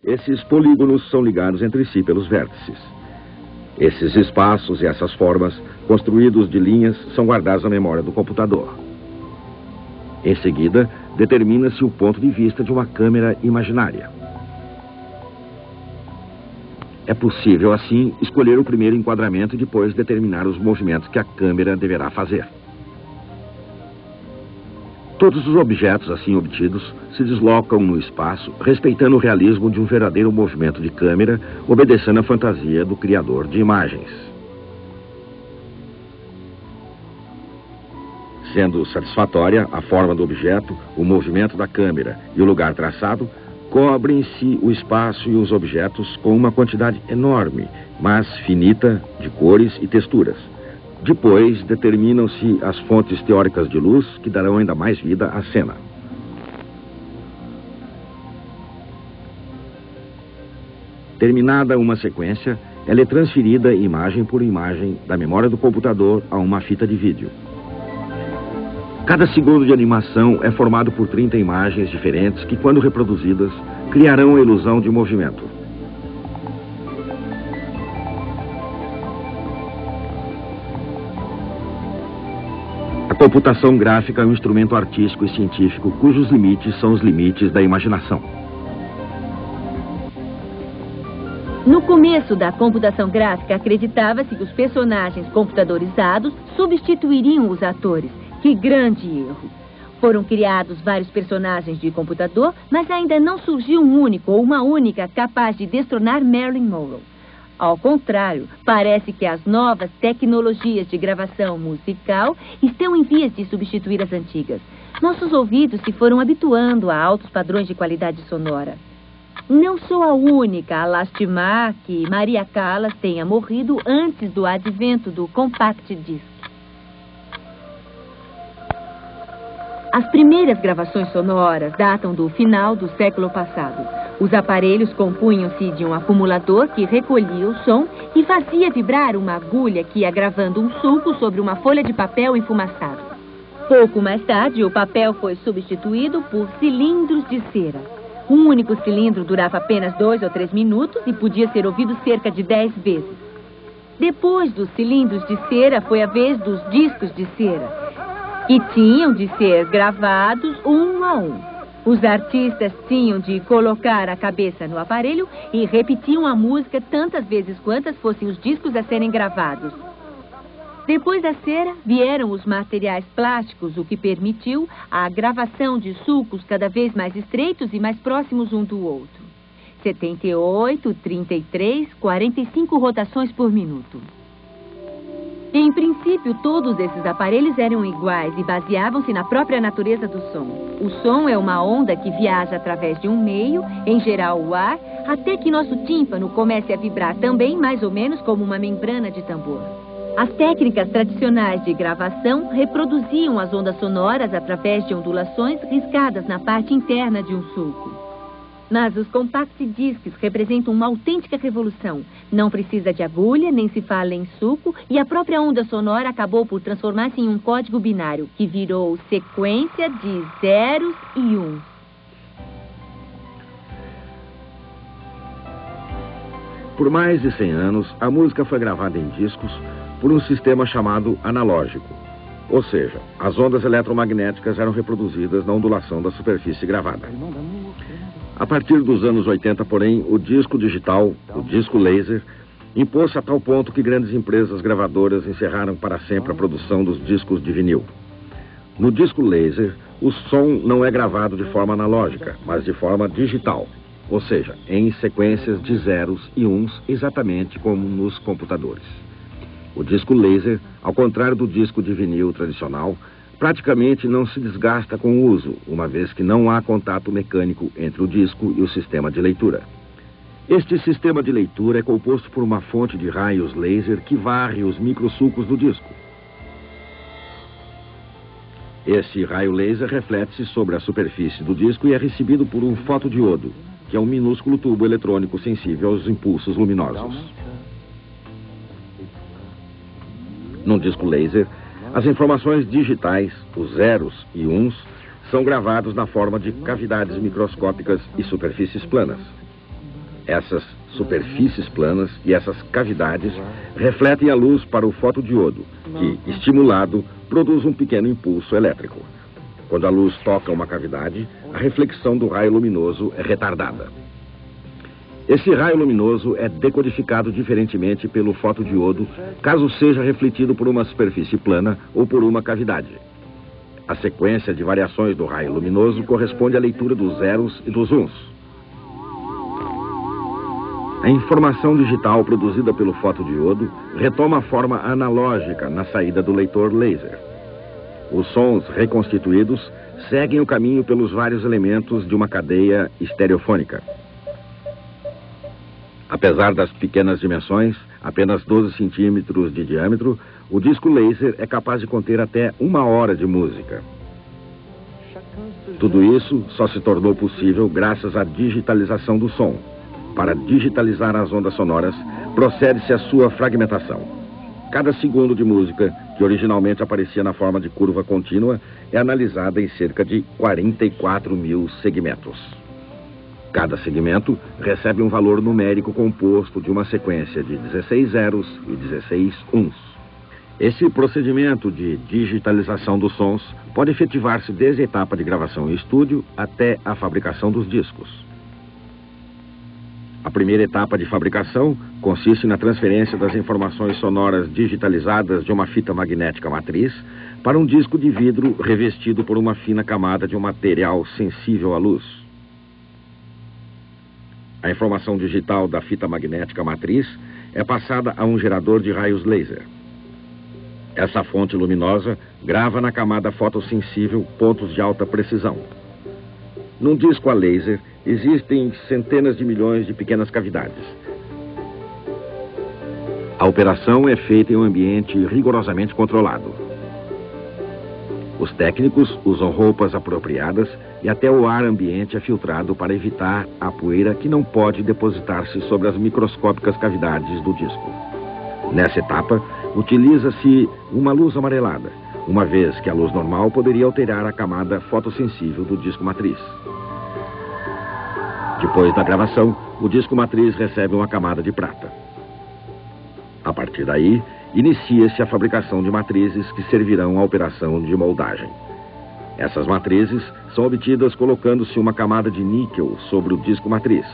Esses polígonos são ligados entre si pelos vértices. Esses espaços e essas formas, construídos de linhas, são guardados na memória do computador. Em seguida, determina-se o ponto de vista de uma câmera imaginária. É possível, assim, escolher o primeiro enquadramento e depois determinar os movimentos que a câmera deverá fazer. Todos os objetos assim obtidos se deslocam no espaço, respeitando o realismo de um verdadeiro movimento de câmera, obedecendo à fantasia do criador de imagens. Sendo satisfatória a forma do objeto, o movimento da câmera e o lugar traçado, cobrem-se o espaço e os objetos com uma quantidade enorme, mas finita, de cores e texturas. Depois, determinam-se as fontes teóricas de luz que darão ainda mais vida à cena. Terminada uma sequência, ela é transferida imagem por imagem da memória do computador a uma fita de vídeo. Cada segundo de animação é formado por 30 imagens diferentes que, quando reproduzidas, criarão a ilusão de movimento. A computação gráfica é um instrumento artístico e científico cujos limites são os limites da imaginação. No começo da computação gráfica, acreditava-se que os personagens computadorizados substituiriam os atores. Que grande erro! Foram criados vários personagens de computador, mas ainda não surgiu um único ou uma única capaz de destronar Marilyn Monroe. Ao contrário, parece que as novas tecnologias de gravação musical estão em vias de substituir as antigas. Nossos ouvidos se foram habituando a altos padrões de qualidade sonora. Não sou a única a lastimar que Maria Callas tenha morrido antes do advento do Compact Disc. As primeiras gravações sonoras datam do final do século passado. Os aparelhos compunham-se de um acumulador que recolhia o som e fazia vibrar uma agulha que ia gravando um sulco sobre uma folha de papel enfumaçado. Pouco mais tarde, o papel foi substituído por cilindros de cera. Um único cilindro durava apenas 2 ou 3 minutos e podia ser ouvido cerca de 10 vezes. Depois dos cilindros de cera, foi a vez dos discos de cera, que tinham de ser gravados um a um. Os artistas tinham de colocar a cabeça no aparelho e repetiam a música tantas vezes quantas fossem os discos a serem gravados. Depois da cera, vieram os materiais plásticos, o que permitiu a gravação de sulcos cada vez mais estreitos e mais próximos um do outro. 78, 33, 45 rotações por minuto. Em princípio, todos esses aparelhos eram iguais e baseavam-se na própria natureza do som. O som é uma onda que viaja através de um meio, em geral o ar, até que nosso tímpano comece a vibrar também mais ou menos como uma membrana de tambor. As técnicas tradicionais de gravação reproduziam as ondas sonoras através de ondulações riscadas na parte interna de um sulco. Mas os compact discs representam uma autêntica revolução. Não precisa de agulha, nem se fala em sulco, e a própria onda sonora acabou por transformar-se em um código binário, que virou sequência de zeros e uns. Por mais de 100 anos, a música foi gravada em discos por um sistema chamado analógico. Ou seja, as ondas eletromagnéticas eram reproduzidas na ondulação da superfície gravada. A partir dos anos 80, porém, o disco digital, o disco laser, impôs-se a tal ponto que grandes empresas gravadoras encerraram para sempre a produção dos discos de vinil. No disco laser, o som não é gravado de forma analógica, mas de forma digital, ou seja, em sequências de zeros e uns, exatamente como nos computadores. O disco laser, ao contrário do disco de vinil tradicional, praticamente não se desgasta com o uso, uma vez que não há contato mecânico entre o disco e o sistema de leitura. Este sistema de leitura é composto por uma fonte de raios laser que varre os microsulcos do disco. Esse raio laser reflete-se sobre a superfície do disco e é recebido por um fotodiodo, que é um minúsculo tubo eletrônico sensível aos impulsos luminosos. Num disco laser, as informações digitais, os zeros e uns, são gravados na forma de cavidades microscópicas e superfícies planas. Essas superfícies planas e essas cavidades refletem a luz para o fotodiodo, que, estimulado, produz um pequeno impulso elétrico. Quando a luz toca uma cavidade, a reflexão do raio luminoso é retardada. Esse raio luminoso é decodificado diferentemente pelo fotodiodo, caso seja refletido por uma superfície plana ou por uma cavidade. A sequência de variações do raio luminoso corresponde à leitura dos zeros e dos uns. A informação digital produzida pelo fotodiodo retoma a forma analógica na saída do leitor laser. Os sons reconstituídos seguem o caminho pelos vários elementos de uma cadeia estereofônica. Apesar das pequenas dimensões, apenas 12 centímetros de diâmetro, o disco laser é capaz de conter até 1 hora de música. Tudo isso só se tornou possível graças à digitalização do som. Para digitalizar as ondas sonoras, procede-se à sua fragmentação. Cada segundo de música, que originalmente aparecia na forma de curva contínua, é analisada em cerca de 44 mil segmentos. Cada segmento recebe um valor numérico composto de uma sequência de 16 zeros e 16 uns. Esse procedimento de digitalização dos sons pode efetivar-se desde a etapa de gravação em estúdio até a fabricação dos discos. A primeira etapa de fabricação consiste na transferência das informações sonoras digitalizadas de uma fita magnética matriz para um disco de vidro revestido por uma fina camada de um material sensível à luz. A informação digital da fita magnética matriz é passada a um gerador de raios laser. Essa fonte luminosa grava na camada fotossensível pontos de alta precisão. Num disco a laser, existem centenas de milhões de pequenas cavidades. A operação é feita em um ambiente rigorosamente controlado. Os técnicos usam roupas apropriadas e até o ar ambiente é filtrado para evitar a poeira que não pode depositar-se sobre as microscópicas cavidades do disco. Nessa etapa, utiliza-se uma luz amarelada, uma vez que a luz normal poderia alterar a camada fotossensível do disco matriz. Depois da gravação, o disco matriz recebe uma camada de prata. A partir daí, inicia-se a fabricação de matrizes que servirão à operação de moldagem. Essas matrizes são obtidas colocando-se uma camada de níquel sobre o disco matriz.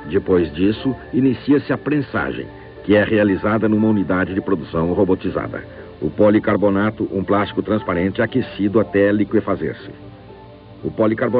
Depois disso, inicia-se a prensagem, que é realizada numa unidade de produção robotizada. O policarbonato, um plástico transparente aquecido até liquefazer-se. O policarbonato